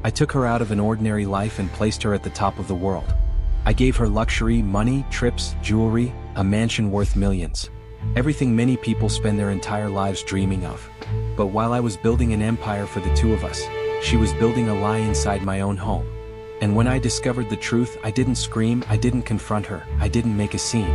I took her out of an ordinary life and placed her at the top of the world. I gave her luxury, money, trips, jewelry, a mansion worth millions. Everything many people spend their entire lives dreaming of. But while I was building an empire for the two of us, she was building a lie inside my own home. And when I discovered the truth, I didn't scream, I didn't confront her, I didn't make a scene.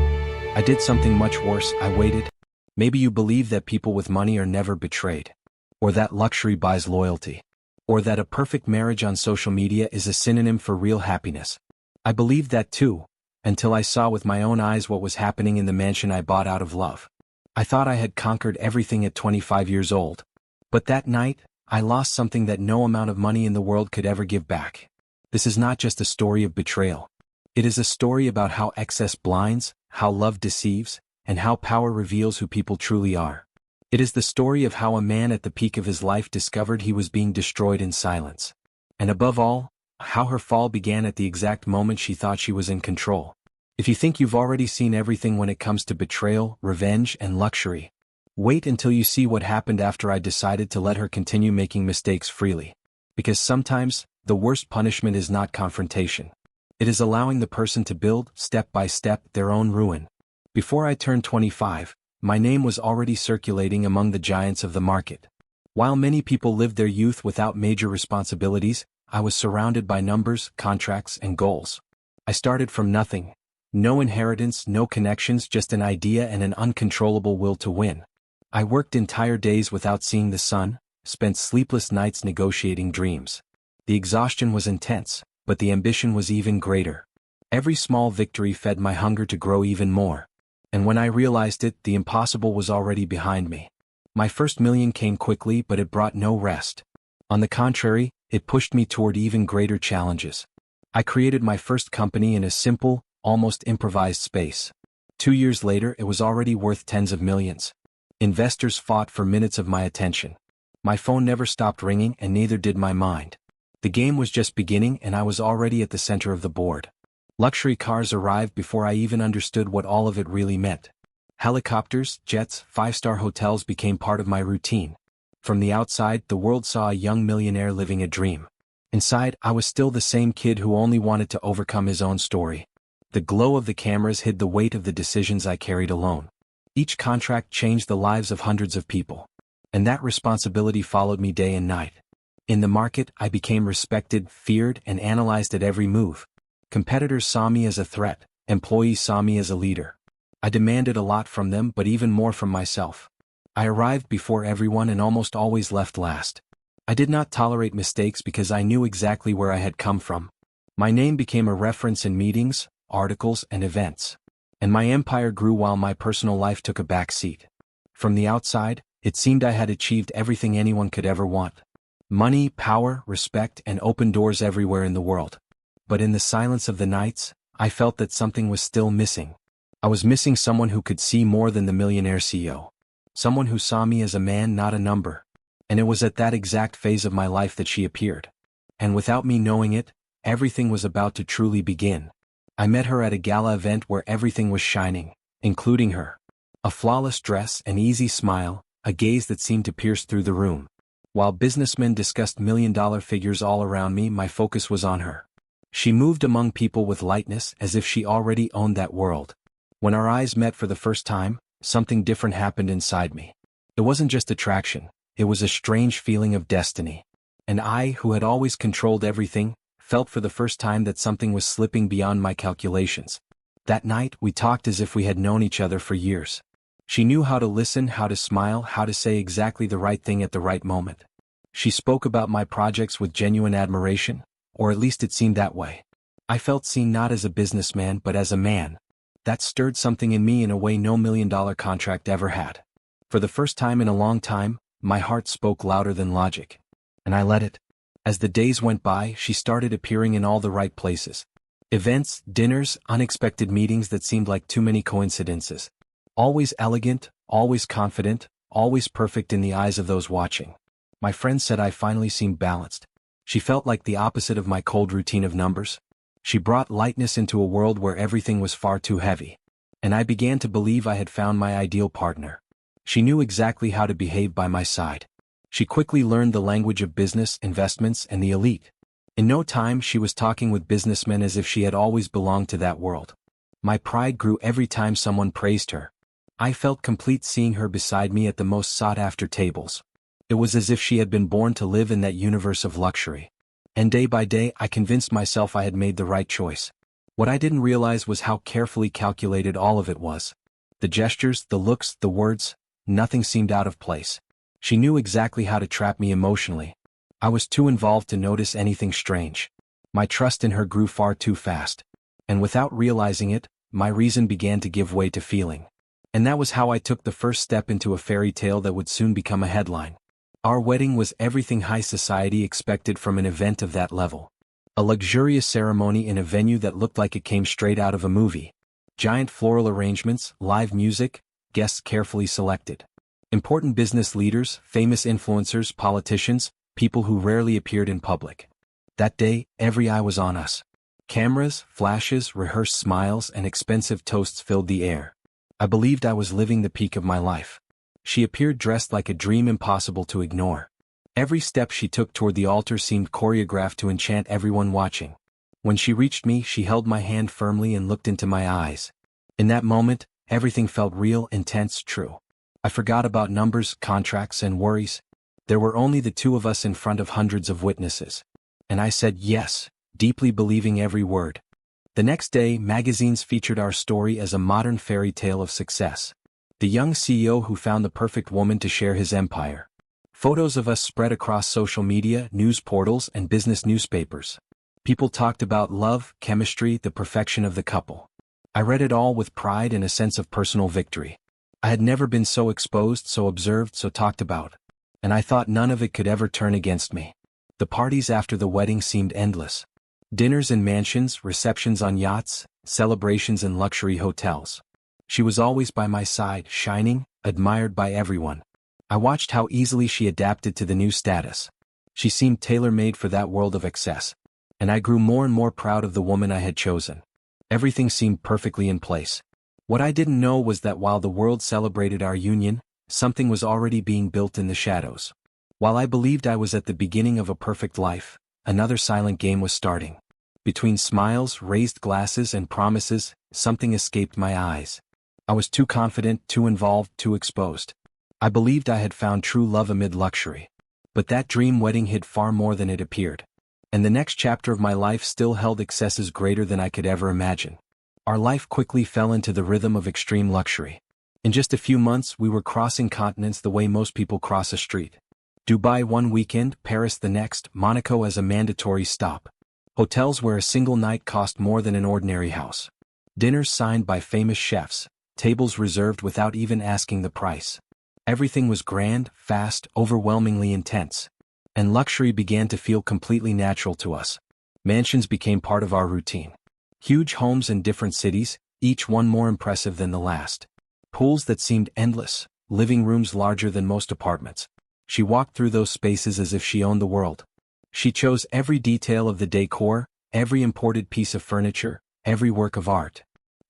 I did something much worse, I waited. Maybe you believe that people with money are never betrayed. Or that luxury buys loyalty. Or that a perfect marriage on social media is a synonym for real happiness. I believed that too, until I saw with my own eyes what was happening in the mansion I bought out of love. I thought I had conquered everything at 25 years old. But that night, I lost something that no amount of money in the world could ever give back. This is not just a story of betrayal. It is a story about how excess blinds, how love deceives, and how power reveals who people truly are. It is the story of how a man at the peak of his life discovered he was being destroyed in silence. And above all, how her fall began at the exact moment she thought she was in control. If you think you've already seen everything when it comes to betrayal, revenge, and luxury, wait until you see what happened after I decided to let her continue making mistakes freely. Because sometimes, the worst punishment is not confrontation. It is allowing the person to build, step by step, their own ruin. Before I turned 25, my name was already circulating among the giants of the market. While many people lived their youth without major responsibilities, I was surrounded by numbers, contracts, and goals. I started from nothing. No inheritance, no connections, just an idea and an uncontrollable will to win. I worked entire days without seeing the sun, spent sleepless nights negotiating dreams. The exhaustion was intense, but the ambition was even greater. Every small victory fed my hunger to grow even more. And when I realized it, the impossible was already behind me. My first million came quickly, but it brought no rest. On the contrary, it pushed me toward even greater challenges. I created my first company in a simple, almost improvised space. 2 years later, it was already worth tens of millions. Investors fought for minutes of my attention. My phone never stopped ringing, and neither did my mind. The game was just beginning, and I was already at the center of the board. Luxury cars arrived before I even understood what all of it really meant. Helicopters, jets, five-star hotels became part of my routine. From the outside, the world saw a young millionaire living a dream. Inside, I was still the same kid who only wanted to overcome his own story. The glow of the cameras hid the weight of the decisions I carried alone. Each contract changed the lives of hundreds of people. And that responsibility followed me day and night. In the market, I became respected, feared, and analyzed at every move. Competitors saw me as a threat, employees saw me as a leader. I demanded a lot from them, but even more from myself. I arrived before everyone and almost always left last. I did not tolerate mistakes because I knew exactly where I had come from. My name became a reference in meetings, articles, and events. And my empire grew while my personal life took a back seat. From the outside, it seemed I had achieved everything anyone could ever want. Money, power, respect, and open doors everywhere in the world. But in the silence of the nights, I felt that something was still missing. I was missing someone who could see more than the millionaire CEO. Someone who saw me as a man, not a number. And it was at that exact phase of my life that she appeared. And without me knowing it, everything was about to truly begin. I met her at a gala event where everything was shining, including her. A flawless dress, an easy smile, a gaze that seemed to pierce through the room. While businessmen discussed million-dollar figures all around me, my focus was on her. She moved among people with lightness, as if she already owned that world. When our eyes met for the first time, something different happened inside me. It wasn't just attraction, it was a strange feeling of destiny. And I, who had always controlled everything, felt for the first time that something was slipping beyond my calculations. That night, we talked as if we had known each other for years. She knew how to listen, how to smile, how to say exactly the right thing at the right moment. She spoke about my projects with genuine admiration, or at least it seemed that way. I felt seen not as a businessman but as a man. That stirred something in me in a way no million-dollar contract ever had. For the first time in a long time, my heart spoke louder than logic. And I let it. As the days went by, she started appearing in all the right places. Events, dinners, unexpected meetings that seemed like too many coincidences. Always elegant, always confident, always perfect in the eyes of those watching. My friends said I finally seemed balanced. She felt like the opposite of my cold routine of numbers. She brought lightness into a world where everything was far too heavy. And I began to believe I had found my ideal partner. She knew exactly how to behave by my side. She quickly learned the language of business, investments, and the elite. In no time she was talking with businessmen as if she had always belonged to that world. My pride grew every time someone praised her. I felt complete seeing her beside me at the most sought-after tables. It was as if she had been born to live in that universe of luxury. And day by day I convinced myself I had made the right choice. What I didn't realize was how carefully calculated all of it was. The gestures, the looks, the words, nothing seemed out of place. She knew exactly how to trap me emotionally. I was too involved to notice anything strange. My trust in her grew far too fast. And without realizing it, my reason began to give way to feeling. And that was how I took the first step into a fairy tale that would soon become a headline. Our wedding was everything high society expected from an event of that level. A luxurious ceremony in a venue that looked like it came straight out of a movie. Giant floral arrangements, live music, guests carefully selected. Important business leaders, famous influencers, politicians, people who rarely appeared in public. That day, every eye was on us. Cameras, flashes, rehearsed smiles, and expensive toasts filled the air. I believed I was living the peak of my life. She appeared dressed like a dream impossible to ignore. Every step she took toward the altar seemed choreographed to enchant everyone watching. When she reached me, she held my hand firmly and looked into my eyes. In that moment, everything felt real, intense, true. I forgot about numbers, contracts, and worries. There were only the two of us in front of hundreds of witnesses. And I said yes, deeply believing every word. The next day, magazines featured our story as a modern fairy tale of success. The young CEO who found the perfect woman to share his empire. Photos of us spread across social media, news portals, and business newspapers. People talked about love, chemistry, the perfection of the couple. I read it all with pride and a sense of personal victory. I had never been so exposed, so observed, so talked about. And I thought none of it could ever turn against me. The parties after the wedding seemed endless. Dinners in mansions, receptions on yachts, celebrations in luxury hotels. She was always by my side, shining, admired by everyone. I watched how easily she adapted to the new status. She seemed tailor-made for that world of excess. And I grew more and more proud of the woman I had chosen. Everything seemed perfectly in place. What I didn't know was that while the world celebrated our union, something was already being built in the shadows. While I believed I was at the beginning of a perfect life, another silent game was starting. Between smiles, raised glasses, and promises, something escaped my eyes. I was too confident, too involved, too exposed. I believed I had found true love amid luxury. But that dream wedding hid far more than it appeared. And the next chapter of my life still held excesses greater than I could ever imagine. Our life quickly fell into the rhythm of extreme luxury. In just a few months we were crossing continents the way most people cross a street. Dubai one weekend, Paris the next, Monaco as a mandatory stop. Hotels where a single night cost more than an ordinary house. Dinners signed by famous chefs, tables reserved without even asking the price. Everything was grand, fast, overwhelmingly intense. And luxury began to feel completely natural to us. Mansions became part of our routine. Huge homes in different cities, each one more impressive than the last. Pools that seemed endless, living rooms larger than most apartments. She walked through those spaces as if she owned the world. She chose every detail of the decor, every imported piece of furniture, every work of art.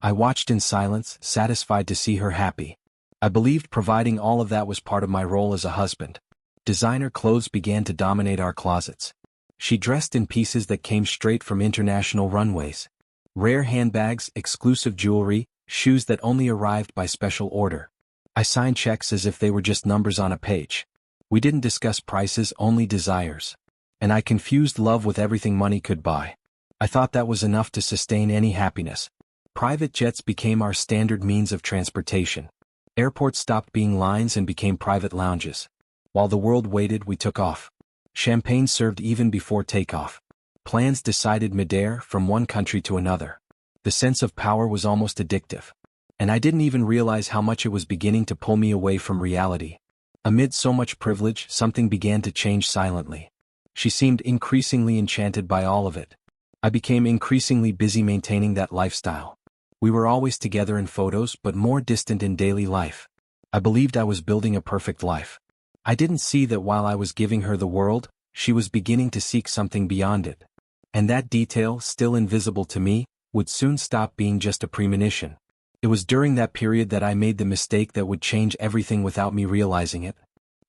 I watched in silence, satisfied to see her happy. I believed providing all of that was part of my role as a husband. Designer clothes began to dominate our closets. She dressed in pieces that came straight from international runways. Rare handbags, exclusive jewelry, shoes that only arrived by special order. I signed checks as if they were just numbers on a page. We didn't discuss prices, only desires. And I confused love with everything money could buy. I thought that was enough to sustain any happiness. Private jets became our standard means of transportation. Airports stopped being lines and became private lounges. While the world waited, we took off. Champagne served even before takeoff. Plans decided midair, from one country to another. The sense of power was almost addictive. And I didn't even realize how much it was beginning to pull me away from reality. Amid so much privilege, something began to change silently. She seemed increasingly enchanted by all of it. I became increasingly busy maintaining that lifestyle. We were always together in photos, but more distant in daily life. I believed I was building a perfect life. I didn't see that while I was giving her the world, she was beginning to seek something beyond it. And that detail, still invisible to me, would soon stop being just a premonition. It was during that period that I made the mistake that would change everything without me realizing it.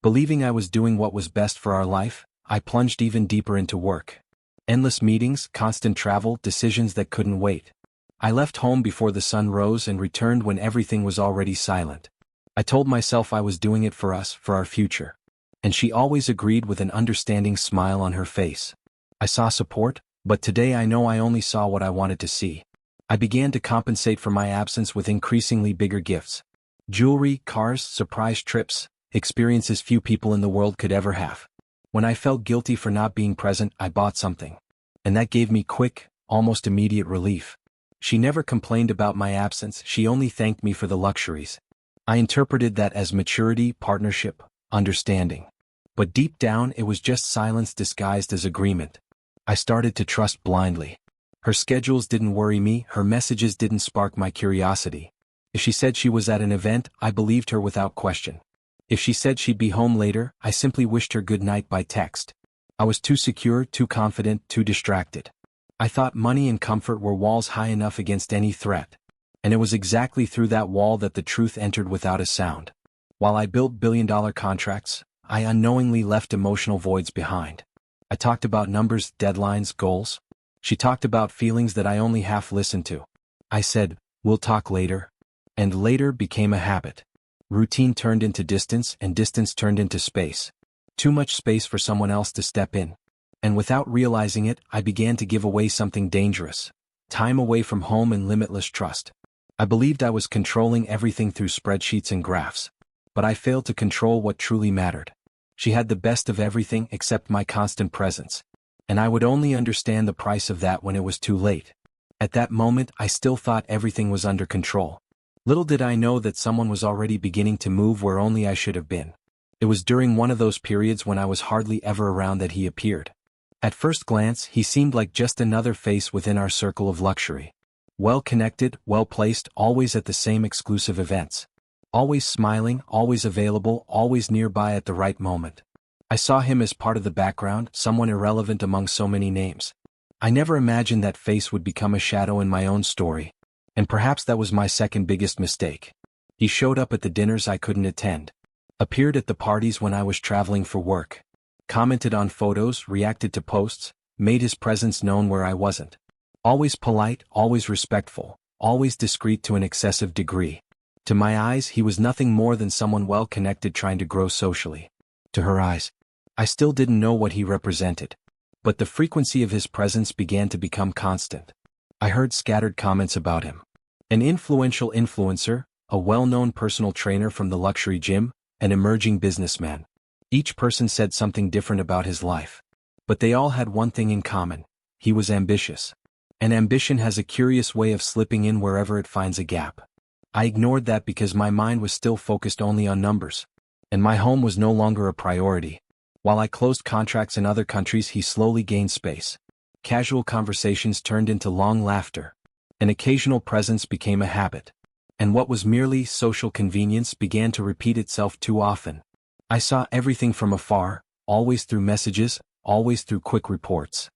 Believing I was doing what was best for our life, I plunged even deeper into work. Endless meetings, constant travel, decisions that couldn't wait. I left home before the sun rose and returned when everything was already silent. I told myself I was doing it for us, for our future. And she always agreed with an understanding smile on her face. I saw support, but today I know I only saw what I wanted to see. I began to compensate for my absence with increasingly bigger gifts. Jewelry, cars, surprise trips, experiences few people in the world could ever have. When I felt guilty for not being present, I bought something. And that gave me quick, almost immediate relief. She never complained about my absence, she only thanked me for the luxuries. I interpreted that as maturity, partnership, understanding. But deep down it was just silence disguised as agreement. I started to trust blindly. Her schedules didn't worry me, her messages didn't spark my curiosity. If she said she was at an event, I believed her without question. If she said she'd be home later, I simply wished her good night by text. I was too secure, too confident, too distracted. I thought money and comfort were walls high enough against any threat. And it was exactly through that wall that the truth entered without a sound. While I built billion-dollar contracts, I unknowingly left emotional voids behind. I talked about numbers, deadlines, goals. She talked about feelings that I only half listened to. I said, "We'll talk later." And later became a habit. Routine turned into distance, and distance turned into space. Too much space for someone else to step in. And without realizing it, I began to give away something dangerous. Time away from home and limitless trust. I believed I was controlling everything through spreadsheets and graphs. But I failed to control what truly mattered. She had the best of everything except my constant presence. And I would only understand the price of that when it was too late. At that moment, I still thought everything was under control. Little did I know that someone was already beginning to move where only I should have been. It was during one of those periods when I was hardly ever around that he appeared. At first glance, he seemed like just another face within our circle of luxury. Well-connected, well-placed, always at the same exclusive events. Always smiling, always available, always nearby at the right moment. I saw him as part of the background, someone irrelevant among so many names. I never imagined that face would become a shadow in my own story. And perhaps that was my second biggest mistake. He showed up at the dinners I couldn't attend. Appeared at the parties when I was traveling for work. Commented on photos, reacted to posts, made his presence known where I wasn't. Always polite, always respectful, always discreet to an excessive degree. To my eyes, he was nothing more than someone well-connected trying to grow socially. To her eyes, I still didn't know what he represented. But the frequency of his presence began to become constant. I heard scattered comments about him. An influential influencer, a well-known personal trainer from the luxury gym, an emerging businessman. Each person said something different about his life. But they all had one thing in common: he was ambitious. And ambition has a curious way of slipping in wherever it finds a gap. I ignored that because my mind was still focused only on numbers. And my home was no longer a priority. While I closed contracts in other countries, he slowly gained space. Casual conversations turned into long laughter. An occasional presence became a habit. And what was merely social convenience began to repeat itself too often. I saw everything from afar, always through messages, always through quick reports.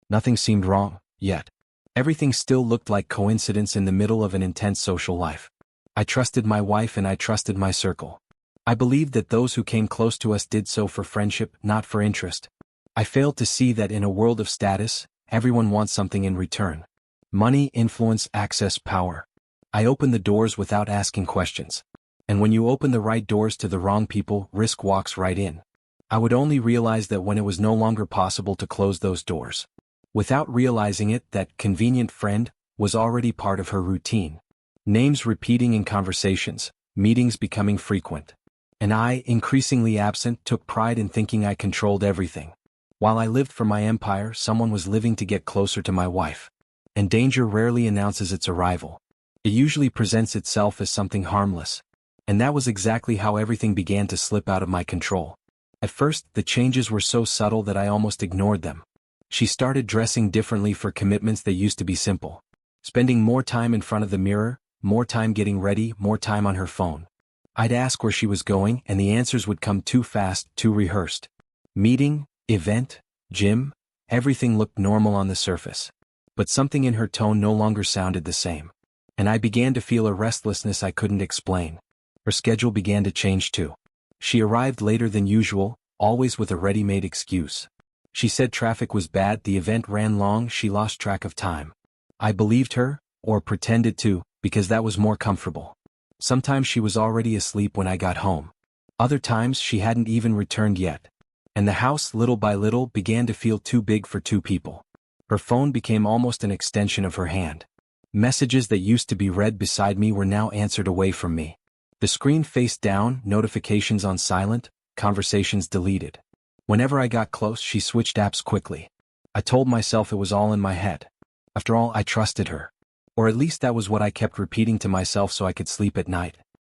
Nothing seemed wrong, yet. Everything still looked like coincidence in the middle of an intense social life. I trusted my wife and I trusted my circle. I believed that those who came close to us did so for friendship, not for interest. I failed to see that in a world of status, everyone wants something in return. Money, influence, access, power. I opened the doors without asking questions. And when you open the right doors to the wrong people, risk walks right in. I would only realize that when it was no longer possible to close those doors. Without realizing it, that convenient friend was already part of her routine. Names repeating in conversations, meetings becoming frequent. And I, increasingly absent, took pride in thinking I controlled everything. While I lived for my empire, someone was living to get closer to my wife. And danger rarely announces its arrival. It usually presents itself as something harmless. And that was exactly how everything began to slip out of my control. At first, the changes were so subtle that I almost ignored them. She started dressing differently for commitments that used to be simple. Spending more time in front of the mirror, more time getting ready, more time on her phone. I'd ask where she was going, and the answers would come too fast, too rehearsed. Meeting, event, gym, everything looked normal on the surface. But something in her tone no longer sounded the same. And I began to feel a restlessness I couldn't explain. Her schedule began to change too. She arrived later than usual, always with a ready-made excuse. She said traffic was bad, the event ran long, she lost track of time. I believed her, or pretended to, because that was more comfortable. Sometimes she was already asleep when I got home. Other times she hadn't even returned yet. And the house, little by little, began to feel too big for two people. Her phone became almost an extension of her hand. Messages that used to be read beside me were now answered away from me. The screen faced down, notifications on silent, conversations deleted. Whenever I got close, she switched apps quickly. I told myself it was all in my head. After all, I trusted her. Or at least that was what I kept repeating to myself so I could sleep at night.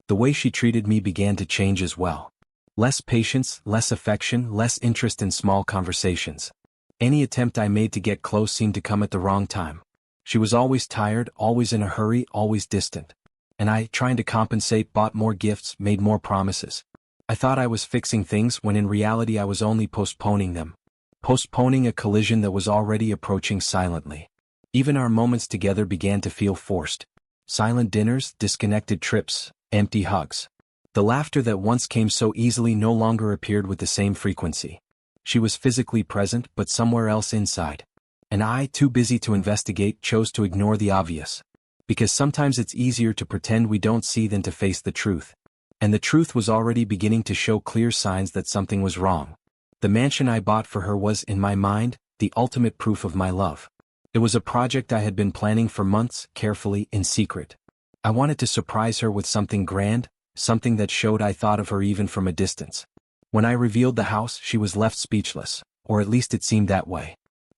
The way she treated me began to change as well. Less patience, less affection, less interest in small conversations. Any attempt I made to get close seemed to come at the wrong time. She was always tired, always in a hurry, always distant. And I, trying to compensate, bought more gifts, made more promises. I thought I was fixing things when in reality I was only postponing them. Postponing a collision that was already approaching silently. Even our moments together began to feel forced. Silent dinners, disconnected trips, empty hugs. The laughter that once came so easily no longer appeared with the same frequency. She was physically present but somewhere else inside. And I, too busy to investigate, chose to ignore the obvious. Because sometimes it's easier to pretend we don't see than to face the truth. And the truth was already beginning to show clear signs that something was wrong. The mansion I bought for her was, in my mind, the ultimate proof of my love. It was a project I had been planning for months, carefully, in secret. I wanted to surprise her with something grand, something that showed I thought of her even from a distance. When I revealed the house, she was left speechless, or at least it seemed that way.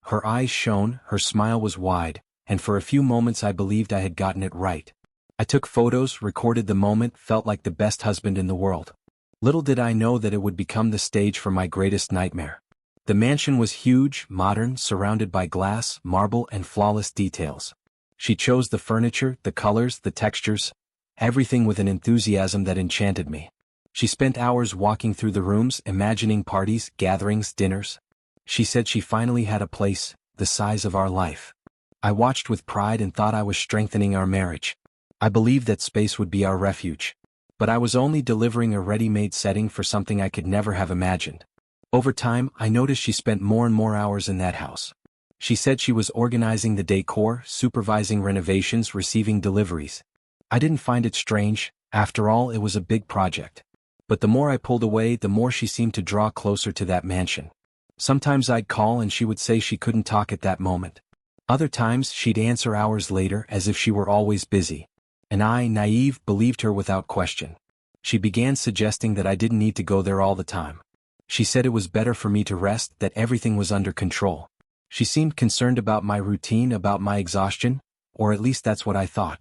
Her eyes shone, her smile was wide, and for a few moments I believed I had gotten it right. I took photos, recorded the moment, felt like the best husband in the world. Little did I know that it would become the stage for my greatest nightmare. The mansion was huge, modern, surrounded by glass, marble, and flawless details. She chose the furniture, the colors, the textures, everything with an enthusiasm that enchanted me. She spent hours walking through the rooms, imagining parties, gatherings, dinners. She said she finally had a place, the size of our life. I watched with pride and thought I was strengthening our marriage. I believed that space would be our refuge. But I was only delivering a ready-made setting for something I could never have imagined. Over time, I noticed she spent more and more hours in that house. She said she was organizing the decor, supervising renovations, receiving deliveries. I didn't find it strange. After all, it was a big project. But the more I pulled away, the more she seemed to draw closer to that mansion. Sometimes I'd call and she would say she couldn't talk at that moment. Other times, she'd answer hours later as if she were always busy. And I, naive, believed her without question. She began suggesting that I didn't need to go there all the time. She said it was better for me to rest, that everything was under control. She seemed concerned about my routine, about my exhaustion, or at least that's what I thought.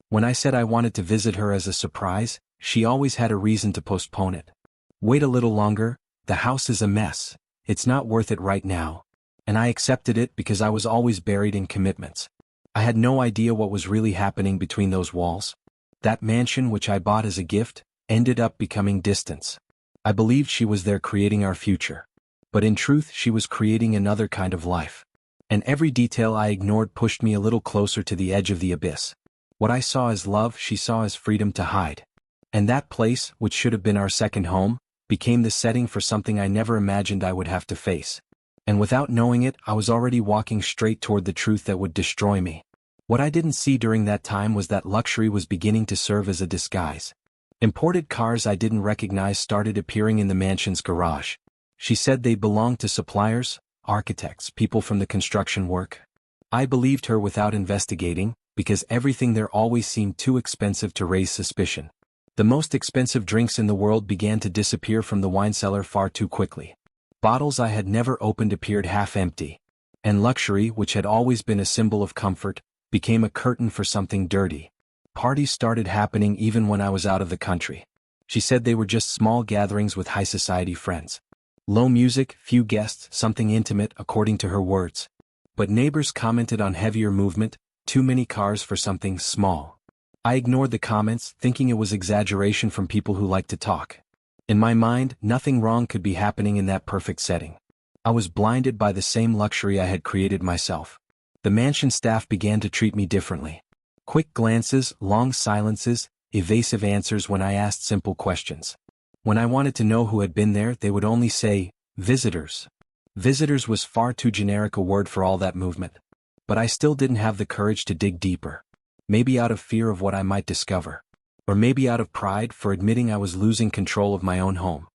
When I said I wanted to visit her as a surprise, she always had a reason to postpone it. Wait a little longer, the house is a mess, it's not worth it right now. And I accepted it because I was always buried in commitments. I had no idea what was really happening between those walls. That mansion, which I bought as a gift, ended up becoming distance. I believed she was there creating our future. But in truth, she was creating another kind of life. And every detail I ignored pushed me a little closer to the edge of the abyss. What I saw as love, she saw as freedom to hide. And that place, which should have been our second home, became the setting for something I never imagined I would have to face. And without knowing it, I was already walking straight toward the truth that would destroy me. What I didn't see during that time was that luxury was beginning to serve as a disguise. Imported cars I didn't recognize started appearing in the mansion's garage. She said they belonged to suppliers, architects, people from the construction work. I believed her without investigating, because everything there always seemed too expensive to raise suspicion. The most expensive drinks in the world began to disappear from the wine cellar far too quickly. Bottles I had never opened appeared half empty. And luxury, which had always been a symbol of comfort, became a curtain for something dirty. Parties started happening even when I was out of the country. She said they were just small gatherings with high society friends. Low music, few guests, something intimate according to her words. But neighbors commented on heavier movement, too many cars for something small. I ignored the comments, thinking it was exaggeration from people who like to talk. In my mind, nothing wrong could be happening in that perfect setting. I was blinded by the same luxury I had created myself. The mansion staff began to treat me differently. Quick glances, long silences, evasive answers when I asked simple questions. When I wanted to know who had been there, they would only say, visitors. Visitors was far too generic a word for all that movement. But I still didn't have the courage to dig deeper. Maybe out of fear of what I might discover. Or maybe out of pride for admitting I was losing control of my own home.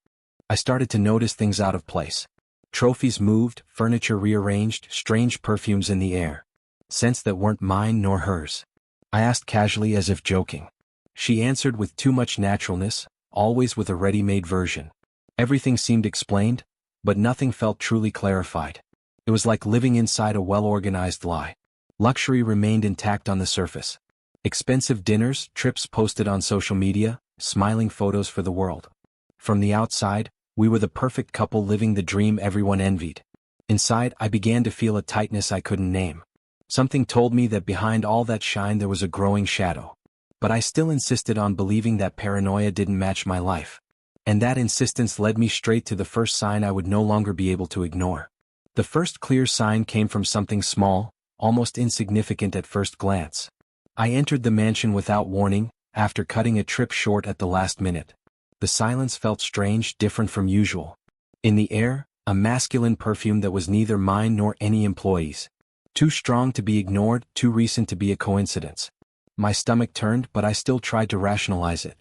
I started to notice things out of place. Trophies moved, furniture rearranged, strange perfumes in the air. Scents that weren't mine nor hers. I asked casually as if joking. She answered with too much naturalness, always with a ready-made version. Everything seemed explained, but nothing felt truly clarified. It was like living inside a well-organized lie. Luxury remained intact on the surface. Expensive dinners, trips posted on social media, smiling photos for the world. From the outside, we were the perfect couple living the dream everyone envied. Inside, I began to feel a tightness I couldn't name. Something told me that behind all that shine there was a growing shadow. But I still insisted on believing that paranoia didn't match my life. And that insistence led me straight to the first sign I would no longer be able to ignore. The first clear sign came from something small, almost insignificant at first glance. I entered the mansion without warning, after cutting a trip short at the last minute. The silence felt strange, different from usual. In the air, a masculine perfume that was neither mine nor any employee's. Too strong to be ignored, too recent to be a coincidence. My stomach turned, but I still tried to rationalize it.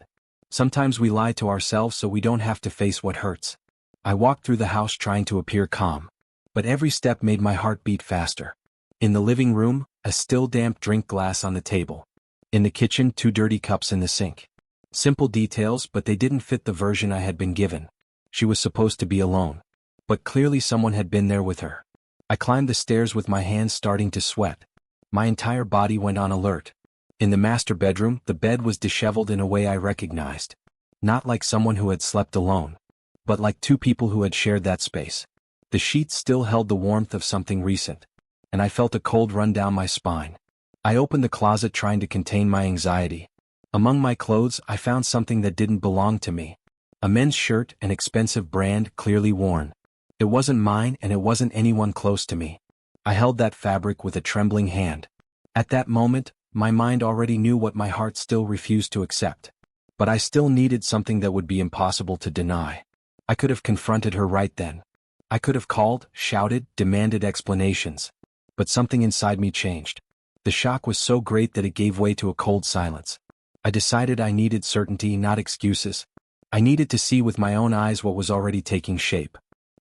Sometimes we lie to ourselves so we don't have to face what hurts. I walked through the house trying to appear calm. But every step made my heart beat faster. In the living room, a still damp drink glass on the table. In the kitchen, 2 dirty cups in the sink. Simple details, but they didn't fit the version I had been given. She was supposed to be alone. But clearly someone had been there with her. I climbed the stairs with my hands starting to sweat. My entire body went on alert. In the master bedroom, the bed was disheveled in a way I recognized. Not like someone who had slept alone, but like 2 people who had shared that space. The sheets still held the warmth of something recent, and I felt a cold run down my spine. I opened the closet trying to contain my anxiety. Among my clothes, I found something that didn't belong to me. A men's shirt, an expensive brand, clearly worn. It wasn't mine and it wasn't anyone close to me. I held that fabric with a trembling hand. At that moment, my mind already knew what my heart still refused to accept. But I still needed something that would be impossible to deny. I could have confronted her right then. I could have called, shouted, demanded explanations. But something inside me changed. The shock was so great that it gave way to a cold silence. I decided I needed certainty, not excuses. I needed to see with my own eyes what was already taking shape.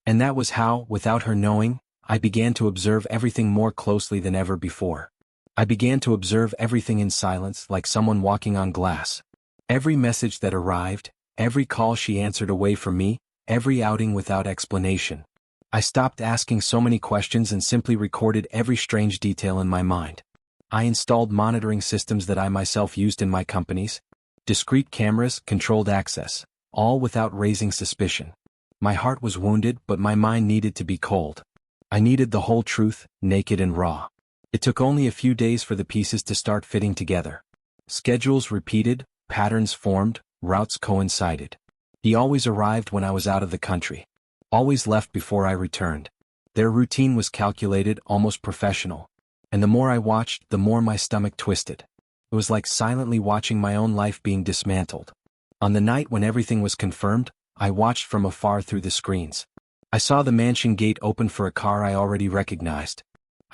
And that was how, without her knowing, I began to observe everything more closely than ever before. I began to observe everything in silence, like someone walking on glass. Every message that arrived, every call she answered away from me, every outing without explanation. I stopped asking so many questions and simply recorded every strange detail in my mind. I installed monitoring systems that I myself used in my companies. Discrete cameras, controlled access, all without raising suspicion. My heart was wounded, but my mind needed to be cold. I needed the whole truth, naked and raw. It took only a few days for the pieces to start fitting together. Schedules repeated, patterns formed, routes coincided. He always arrived when I was out of the country. Always left before I returned. Their routine was calculated, almost professional. And the more I watched, the more my stomach twisted. It was like silently watching my own life being dismantled. On the night when everything was confirmed, I watched from afar through the screens. I saw the mansion gate open for a car I already recognized.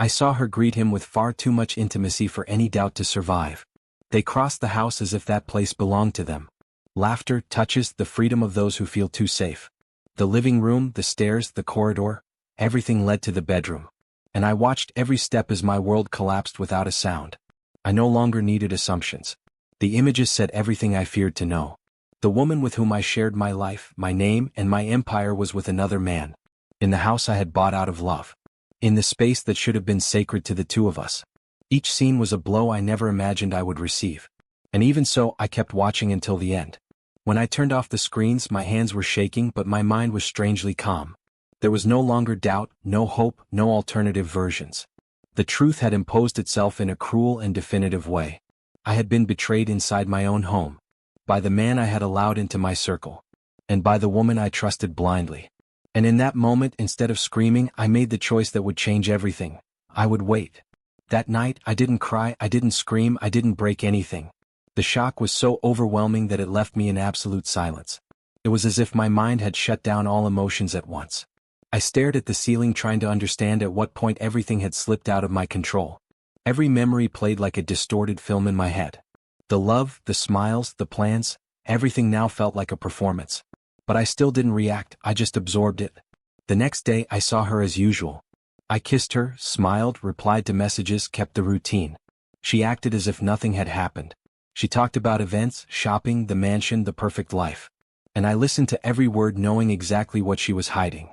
I saw her greet him with far too much intimacy for any doubt to survive. They crossed the house as if that place belonged to them. Laughter, touches, the freedom of those who feel too safe. The living room, the stairs, the corridor, everything led to the bedroom. And I watched every step as my world collapsed without a sound. I no longer needed assumptions. The images said everything I feared to know. The woman with whom I shared my life, my name, and my empire was with another man. In the house I had bought out of love. In the space that should have been sacred to the 2 of us. Each scene was a blow I never imagined I would receive. And even so, I kept watching until the end. When I turned off the screens, my hands were shaking, but my mind was strangely calm. There was no longer doubt, no hope, no alternative versions. The truth had imposed itself in a cruel and definitive way. I had been betrayed inside my own home. By the man I had allowed into my circle. And by the woman I trusted blindly. And in that moment, instead of screaming, I made the choice that would change everything. I would wait. That night, I didn't cry, I didn't scream, I didn't break anything. The shock was so overwhelming that it left me in absolute silence. It was as if my mind had shut down all emotions at once. I stared at the ceiling trying to understand at what point everything had slipped out of my control. Every memory played like a distorted film in my head. The love, the smiles, the plans, everything now felt like a performance. But I still didn't react, I just absorbed it. The next day I saw her as usual. I kissed her, smiled, replied to messages, kept the routine. She acted as if nothing had happened. She talked about events, shopping, the mansion, the perfect life. And I listened to every word knowing exactly what she was hiding.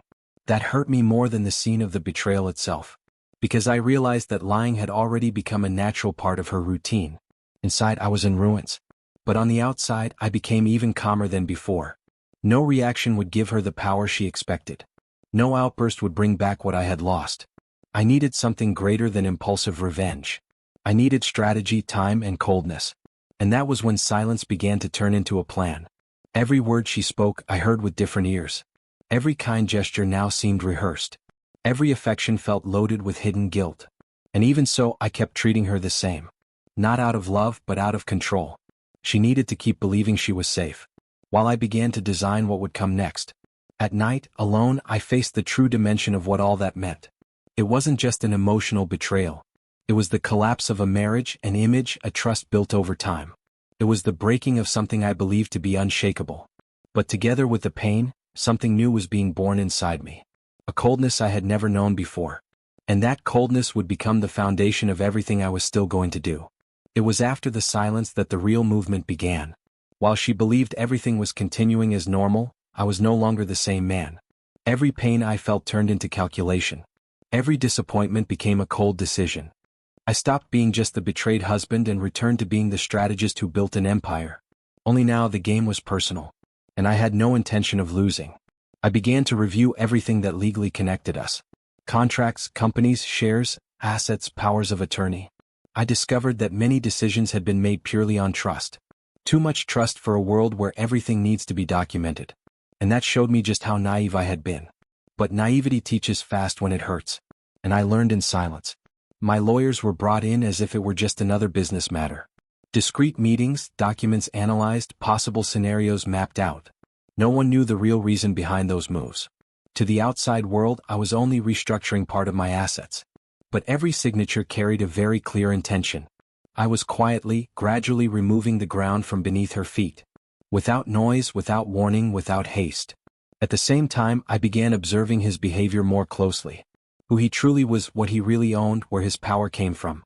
That hurt me more than the scene of the betrayal itself. Because I realized that lying had already become a natural part of her routine. Inside I was in ruins. But on the outside I became even calmer than before. No reaction would give her the power she expected. No outburst would bring back what I had lost. I needed something greater than impulsive revenge. I needed strategy, time, and coldness. And that was when silence began to turn into a plan. Every word she spoke I heard with different ears. Every kind gesture now seemed rehearsed. Every affection felt loaded with hidden guilt. And even so I kept treating her the same. Not out of love but out of control. She needed to keep believing she was safe. While I began to design what would come next. At night, alone, I faced the true dimension of what all that meant. It wasn't just an emotional betrayal. It was the collapse of a marriage, an image, a trust built over time. It was the breaking of something I believed to be unshakable. But together with the pain, something new was being born inside me. A coldness I had never known before. And that coldness would become the foundation of everything I was still going to do. It was after the silence that the real movement began. While she believed everything was continuing as normal, I was no longer the same man. Every pain I felt turned into calculation. Every disappointment became a cold decision. I stopped being just the betrayed husband and returned to being the strategist who built an empire. Only now the game was personal. And I had no intention of losing. I began to review everything that legally connected us. Contracts, companies, shares, assets, powers of attorney. I discovered that many decisions had been made purely on trust. Too much trust for a world where everything needs to be documented. And that showed me just how naive I had been. But naivety teaches fast when it hurts. And I learned in silence. My lawyers were brought in as if it were just another business matter. Discreet meetings, documents analyzed, possible scenarios mapped out. No one knew the real reason behind those moves. To the outside world, I was only restructuring part of my assets. But every signature carried a very clear intention. I was quietly, gradually removing the ground from beneath her feet. Without noise, without warning, without haste. At the same time, I began observing his behavior more closely. Who he truly was, what he really owned, where his power came from.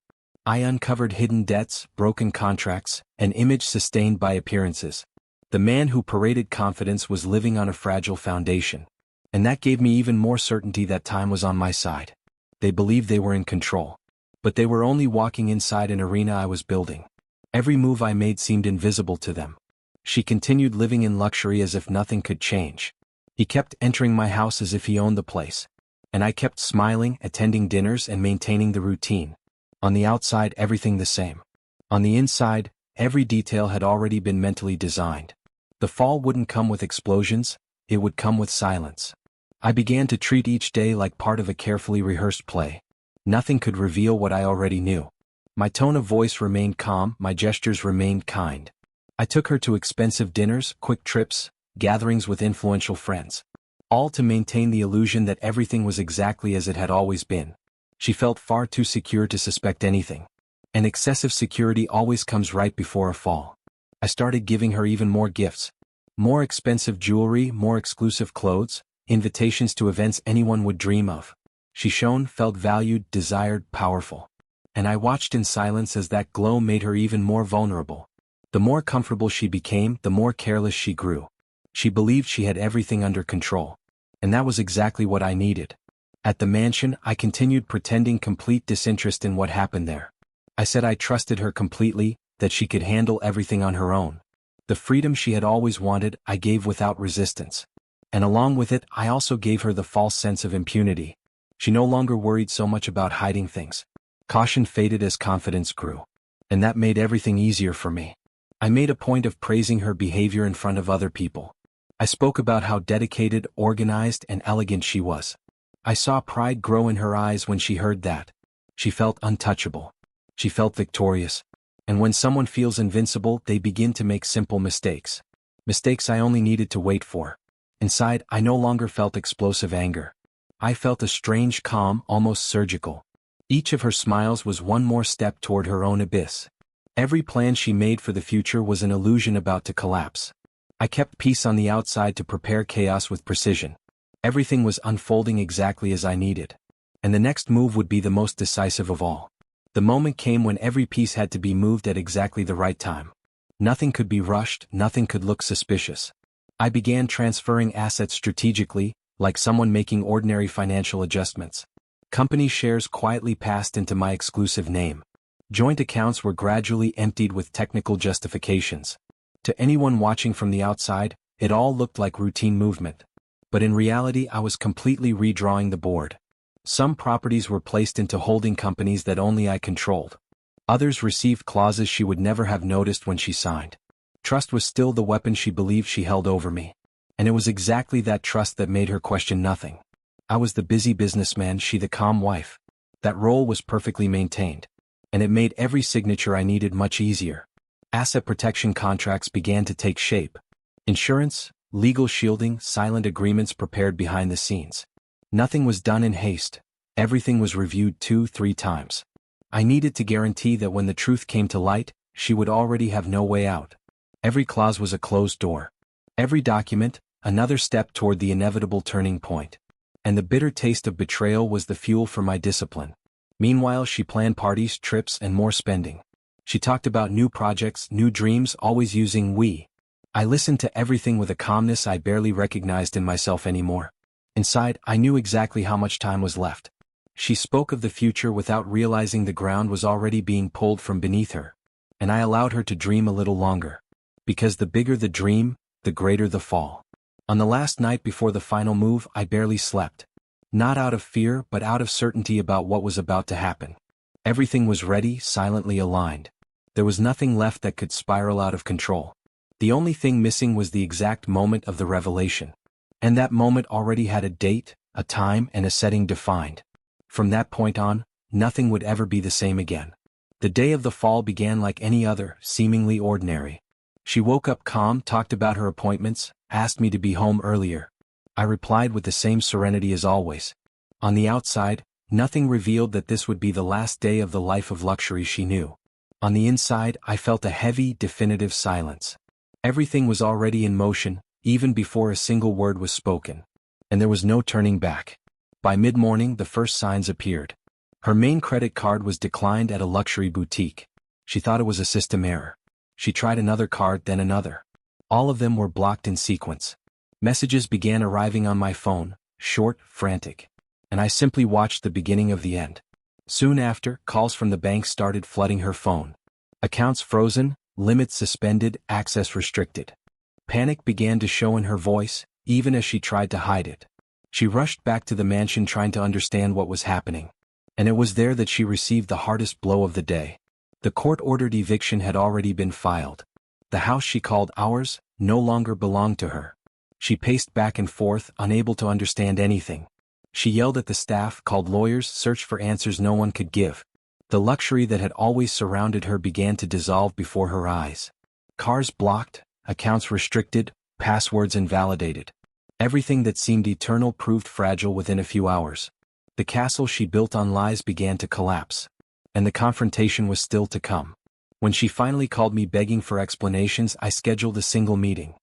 I uncovered hidden debts, broken contracts, an image sustained by appearances. The man who paraded confidence was living on a fragile foundation. And that gave me even more certainty that time was on my side. They believed they were in control. But they were only walking inside an arena I was building. Every move I made seemed invisible to them. She continued living in luxury as if nothing could change. He kept entering my house as if he owned the place. And I kept smiling, attending dinners and maintaining the routine. On the outside, everything the same. On the inside, every detail had already been mentally designed. The fall wouldn't come with explosions, it would come with silence. I began to treat each day like part of a carefully rehearsed play. Nothing could reveal what I already knew. My tone of voice remained calm, my gestures remained kind. I took her to expensive dinners, quick trips, gatherings with influential friends. All to maintain the illusion that everything was exactly as it had always been. She felt far too secure to suspect anything. And excessive security always comes right before a fall. I started giving her even more gifts. More expensive jewelry, more exclusive clothes, invitations to events anyone would dream of. She shone, felt valued, desired, powerful. And I watched in silence as that glow made her even more vulnerable. The more comfortable she became, the more careless she grew. She believed she had everything under control. And that was exactly what I needed. At the mansion, I continued pretending complete disinterest in what happened there. I said I trusted her completely, that she could handle everything on her own. The freedom she had always wanted, I gave without resistance. And along with it, I also gave her the false sense of impunity. She no longer worried so much about hiding things. Caution faded as confidence grew. And that made everything easier for me. I made a point of praising her behavior in front of other people. I spoke about how dedicated, organized, and elegant she was. I saw pride grow in her eyes when she heard that. She felt untouchable. She felt victorious. And when someone feels invincible, they begin to make simple mistakes. Mistakes I only needed to wait for. Inside, I no longer felt explosive anger. I felt a strange calm, almost surgical. Each of her smiles was one more step toward her own abyss. Every plan she made for the future was an illusion about to collapse. I kept peace on the outside to prepare chaos with precision. Everything was unfolding exactly as I needed. And the next move would be the most decisive of all. The moment came when every piece had to be moved at exactly the right time. Nothing could be rushed, nothing could look suspicious. I began transferring assets strategically, like someone making ordinary financial adjustments. Company shares quietly passed into my exclusive name. Joint accounts were gradually emptied with technical justifications. To anyone watching from the outside, it all looked like routine movement. But in reality, I was completely redrawing the board. Some properties were placed into holding companies that only I controlled. Others received clauses she would never have noticed when she signed. Trust was still the weapon she believed she held over me. And it was exactly that trust that made her question nothing. I was the busy businessman, she the calm wife. That role was perfectly maintained. And it made every signature I needed much easier. Asset protection contracts began to take shape. Insurance, legal shielding, silent agreements prepared behind the scenes. Nothing was done in haste. Everything was reviewed 2-3 times. I needed to guarantee that when the truth came to light, she would already have no way out. Every clause was a closed door. Every document, another step toward the inevitable turning point. And the bitter taste of betrayal was the fuel for my discipline. Meanwhile, she planned parties, trips, and more spending. She talked about new projects, new dreams, always using we. I listened to everything with a calmness I barely recognized in myself anymore. Inside, I knew exactly how much time was left. She spoke of the future without realizing the ground was already being pulled from beneath her. And I allowed her to dream a little longer. Because the bigger the dream, the greater the fall. On the last night before the final move, I barely slept. Not out of fear, but out of certainty about what was about to happen. Everything was ready, silently aligned. There was nothing left that could spiral out of control. The only thing missing was the exact moment of the revelation. And that moment already had a date, a time, and a setting defined. From that point on, nothing would ever be the same again. The day of the fall began like any other, seemingly ordinary. She woke up calm, talked about her appointments, asked me to be home earlier. I replied with the same serenity as always. On the outside, nothing revealed that this would be the last day of the life of luxury she knew. On the inside, I felt a heavy, definitive silence. Everything was already in motion, even before a single word was spoken. And there was no turning back. By mid-morning, the first signs appeared. Her main credit card was declined at a luxury boutique. She thought it was a system error. She tried another card, then another. All of them were blocked in sequence. Messages began arriving on my phone, short, frantic. And I simply watched the beginning of the end. Soon after, calls from the bank started flooding her phone. Accounts frozen, limits suspended, access restricted. Panic began to show in her voice, even as she tried to hide it. She rushed back to the mansion trying to understand what was happening. And it was there that she received the hardest blow of the day. The court-ordered eviction had already been filed. The house she called ours no longer belonged to her. She paced back and forth, unable to understand anything. She yelled at the staff, called lawyers, searched for answers no one could give. The luxury that had always surrounded her began to dissolve before her eyes. Cars blocked, accounts restricted, passwords invalidated. Everything that seemed eternal proved fragile within a few hours. The castle she built on lies began to collapse. And the confrontation was still to come. When she finally called me begging for explanations, I scheduled a single meeting.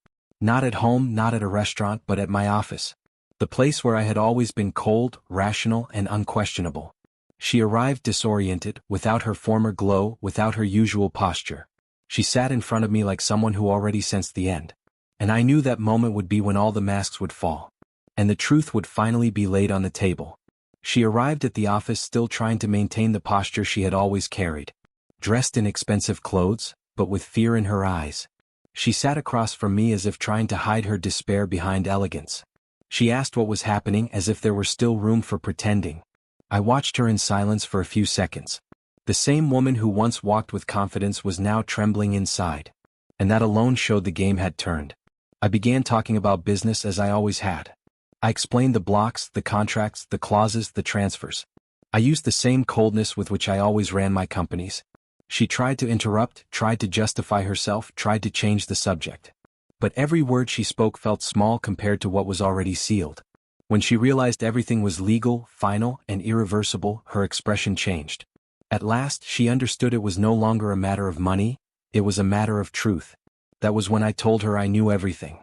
Not at home, not at a restaurant, but at my office. The place where I had always been cold, rational, and unquestionable. She arrived disoriented, without her former glow, without her usual posture. She sat in front of me like someone who already sensed the end. And I knew that moment would be when all the masks would fall. And the truth would finally be laid on the table. She arrived at the office still trying to maintain the posture she had always carried. Dressed in expensive clothes, but with fear in her eyes. She sat across from me as if trying to hide her despair behind elegance. She asked what was happening as if there were still room for pretending. I watched her in silence for a few seconds. The same woman who once walked with confidence was now trembling inside. And that alone showed the game had turned. I began talking about business as I always had. I explained the blocks, the contracts, the clauses, the transfers. I used the same coldness with which I always ran my companies. She tried to interrupt, tried to justify herself, tried to change the subject. But every word she spoke felt small compared to what was already sealed. When she realized everything was legal, final, and irreversible, her expression changed. At last, she understood it was no longer a matter of money, it was a matter of truth. That was when I told her I knew everything.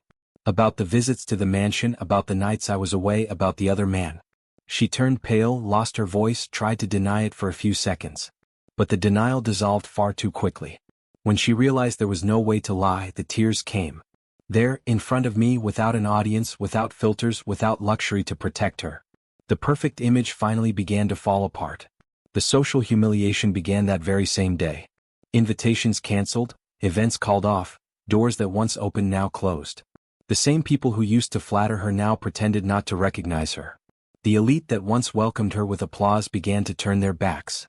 About the visits to the mansion, about the nights I was away, about the other man. She turned pale, lost her voice, tried to deny it for a few seconds. But the denial dissolved far too quickly. When she realized there was no way to lie, the tears came. There, in front of me, without an audience, without filters, without luxury to protect her. The perfect image finally began to fall apart. The social humiliation began that very same day. Invitations canceled, events called off, doors that once opened now closed. The same people who used to flatter her now pretended not to recognize her. The elite that once welcomed her with applause began to turn their backs.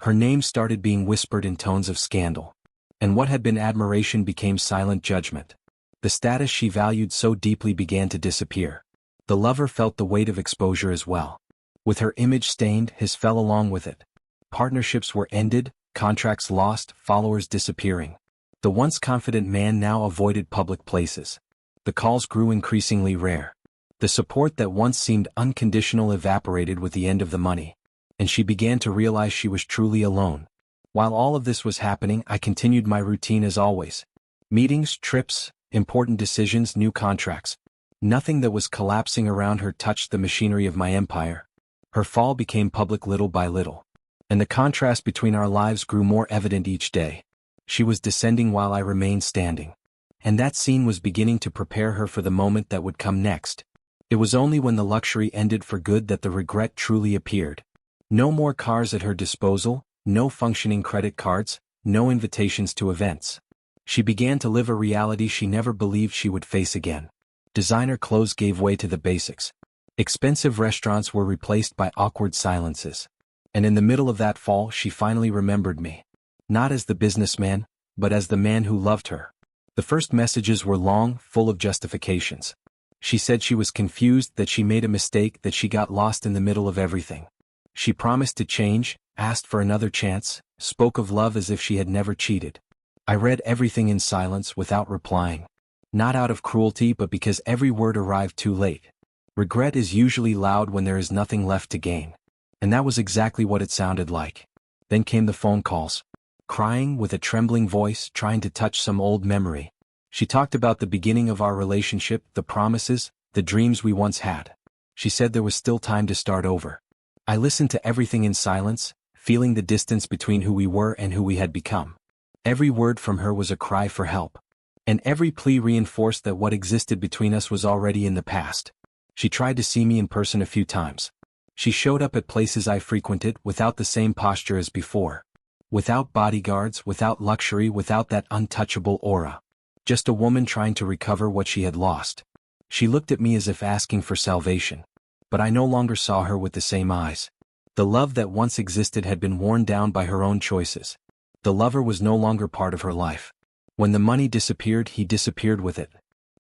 Her name started being whispered in tones of scandal. And what had been admiration became silent judgment. The status she valued so deeply began to disappear. The lover felt the weight of exposure as well. With her image stained, his fell along with it. Partnerships were ended, contracts lost, followers disappearing. The once confident man now avoided public places. The calls grew increasingly rare. The support that once seemed unconditional evaporated with the end of the money. And she began to realize she was truly alone. While all of this was happening, I continued my routine as always. Meetings, trips, important decisions, new contracts. Nothing that was collapsing around her touched the machinery of my empire. Her fall became public little by little. And the contrast between our lives grew more evident each day. She was descending while I remained standing. And that scene was beginning to prepare her for the moment that would come next. It was only when the luxury ended for good that the regret truly appeared. No more cars at her disposal, no functioning credit cards, no invitations to events. She began to live a reality she never believed she would face again. Designer clothes gave way to the basics. Expensive restaurants were replaced by awkward silences. And in the middle of that fall, she finally remembered me. Not as the businessman, but as the man who loved her. The first messages were long, full of justifications. She said she was confused, that she made a mistake, that she got lost in the middle of everything. She promised to change, asked for another chance, spoke of love as if she had never cheated. I read everything in silence without replying. Not out of cruelty, but because every word arrived too late. Regret is usually loud when there is nothing left to gain. And that was exactly what it sounded like. Then came the phone calls. Crying, with a trembling voice, trying to touch some old memory. She talked about the beginning of our relationship, the promises, the dreams we once had. She said there was still time to start over. I listened to everything in silence, feeling the distance between who we were and who we had become. Every word from her was a cry for help. And every plea reinforced that what existed between us was already in the past. She tried to see me in person a few times. She showed up at places I frequented without the same posture as before. Without bodyguards, without luxury, without that untouchable aura. Just a woman trying to recover what she had lost. She looked at me as if asking for salvation. But I no longer saw her with the same eyes. The love that once existed had been worn down by her own choices. The lover was no longer part of her life. When the money disappeared, he disappeared with it.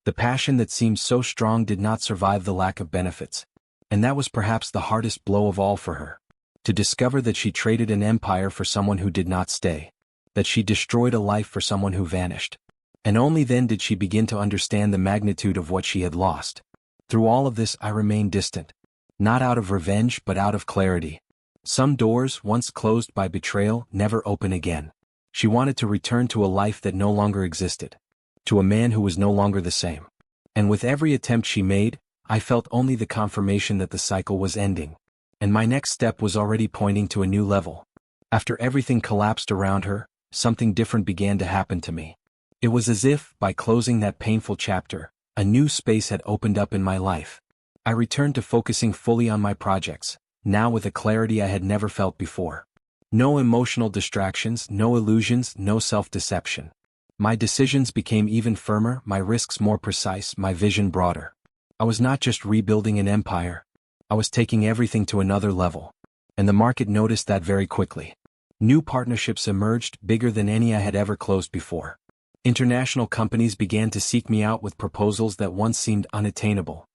The passion that seemed so strong did not survive the lack of benefits. And that was perhaps the hardest blow of all for her. To discover that she traded an empire for someone who did not stay. That she destroyed a life for someone who vanished. And only then did she begin to understand the magnitude of what she had lost. Through all of this, I remained distant. Not out of revenge, but out of clarity. Some doors, once closed by betrayal, never open again. She wanted to return to a life that no longer existed. To a man who was no longer the same. And with every attempt she made, I felt only the confirmation that the cycle was ending. And my next step was already pointing to a new level. After everything collapsed around her, something different began to happen to me. It was as if, by closing that painful chapter, a new space had opened up in my life. I returned to focusing fully on my projects, now with a clarity I had never felt before. No emotional distractions, no illusions, no self-deception. My decisions became even firmer, my risks more precise, my vision broader. I was not just rebuilding an empire. I was taking everything to another level. And the market noticed that very quickly. New partnerships emerged, bigger than any I had ever closed before. International companies began to seek me out with proposals that once seemed unattainable.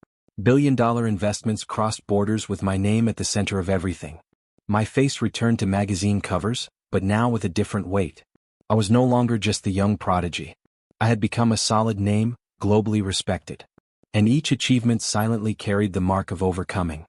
Billion-dollar investments crossed borders with my name at the center of everything. My face returned to magazine covers, but now with a different weight. I was no longer just the young prodigy. I had become a solid name, globally respected. and each achievement silently carried the mark of overcoming.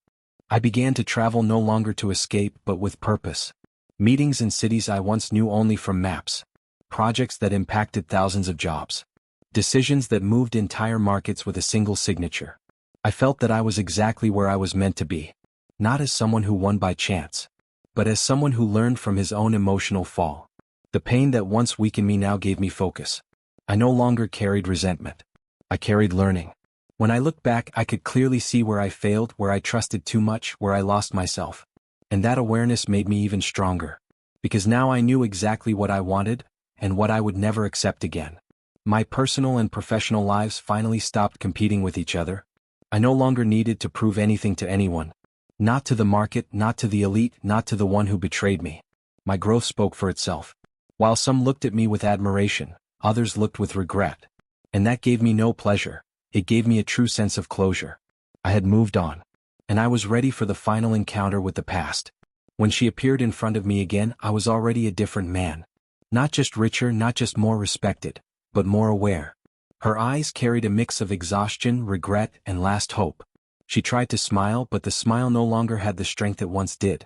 I began to travel no longer to escape but with purpose. Meetings in cities I once knew only from maps. Projects that impacted thousands of jobs. Decisions that moved entire markets with a single signature. I felt that I was exactly where I was meant to be. Not as someone who won by chance, but as someone who learned from his own emotional fall. The pain that once weakened me now gave me focus. I no longer carried resentment. I carried learning. When I looked back, I could clearly see where I failed, where I trusted too much, where I lost myself. And that awareness made me even stronger. Because now I knew exactly what I wanted, and what I would never accept again. My personal and professional lives finally stopped competing with each other. I no longer needed to prove anything to anyone. Not to the market, not to the elite, not to the one who betrayed me. My growth spoke for itself. While some looked at me with admiration, others looked with regret. And that gave me no pleasure. It gave me a true sense of closure. I had moved on. And I was ready for the final encounter with the past. When she appeared in front of me again, I was already a different man. Not just richer, not just more respected, but more aware. Her eyes carried a mix of exhaustion, regret, and last hope. She tried to smile, but the smile no longer had the strength it once did.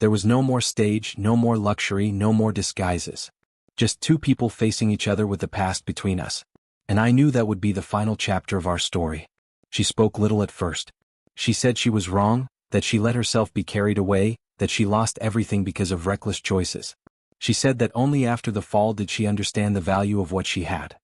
There was no more stage, no more luxury, no more disguises. Just two people facing each other with the past between us. And I knew that would be the final chapter of our story. She spoke little at first. She said she was wrong, that she let herself be carried away, that she lost everything because of reckless choices. She said that only after the fall did she understand the value of what she had.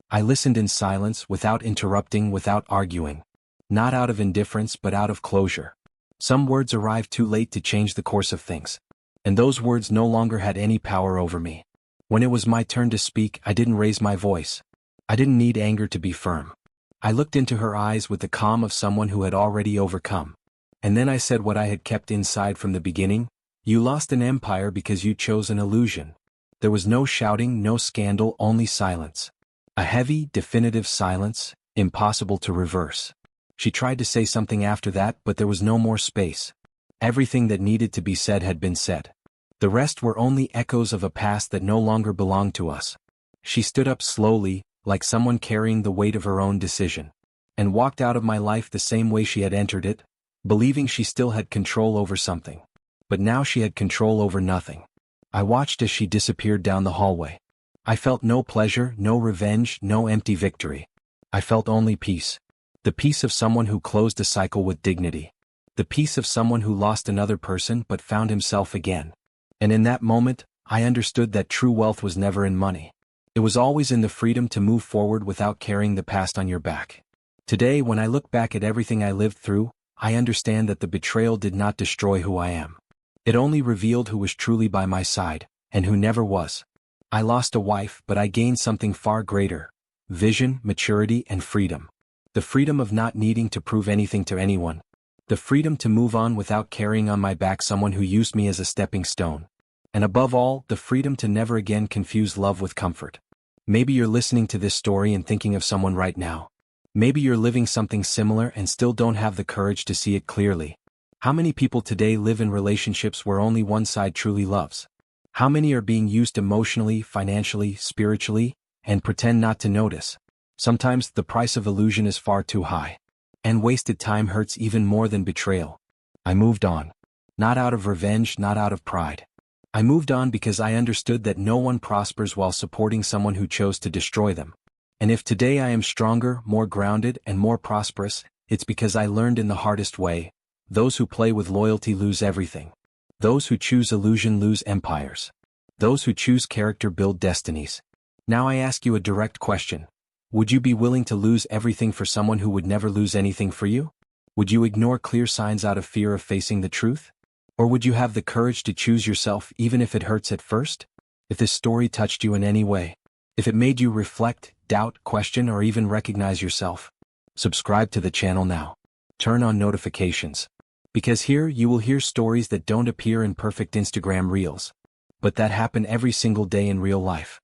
I listened in silence, without interrupting, without arguing. Not out of indifference but out of closure. Some words arrived too late to change the course of things. And those words no longer had any power over me. When it was my turn to speak, I didn't raise my voice. I didn't need anger to be firm. I looked into her eyes with the calm of someone who had already overcome. And then I said what I had kept inside from the beginning. You lost an empire because you chose an illusion. There was no shouting, no scandal, only silence. A heavy, definitive silence, impossible to reverse. She tried to say something after that, but there was no more space. Everything that needed to be said had been said. The rest were only echoes of a past that no longer belonged to us. She stood up slowly, like someone carrying the weight of her own decision, and walked out of my life the same way she had entered it, believing she still had control over something. But now she had control over nothing. I watched as she disappeared down the hallway. I felt no pleasure, no revenge, no empty victory. I felt only peace. The peace of someone who closed a cycle with dignity. The peace of someone who lost another person but found himself again. And in that moment, I understood that true wealth was never in money. It was always in the freedom to move forward without carrying the past on your back. Today, when I look back at everything I lived through, I understand that the betrayal did not destroy who I am. It only revealed who was truly by my side, and who never was. I lost a wife, but I gained something far greater: vision, maturity, and freedom. The freedom of not needing to prove anything to anyone. The freedom to move on without carrying on my back someone who used me as a stepping stone. And above all, the freedom to never again confuse love with comfort. Maybe you're listening to this story and thinking of someone right now. Maybe you're living something similar and still don't have the courage to see it clearly. How many people today live in relationships where only one side truly loves? How many are being used emotionally, financially, spiritually, and pretend not to notice? Sometimes the price of illusion is far too high. And wasted time hurts even more than betrayal. I moved on. Not out of revenge, not out of pride. I moved on because I understood that no one prospers while supporting someone who chose to destroy them. And if today I am stronger, more grounded, and more prosperous, it's because I learned in the hardest way: those who play with loyalty lose everything. Those who choose illusion lose empires. Those who choose character build destinies. Now I ask you a direct question. Would you be willing to lose everything for someone who would never lose anything for you? Would you ignore clear signs out of fear of facing the truth? Or would you have the courage to choose yourself even if it hurts at first? If this story touched you in any way, if it made you reflect, doubt, question, or even recognize yourself, subscribe to the channel now. Turn on notifications. Because here you will hear stories that don't appear in perfect Instagram reels, but that happen every single day in real life.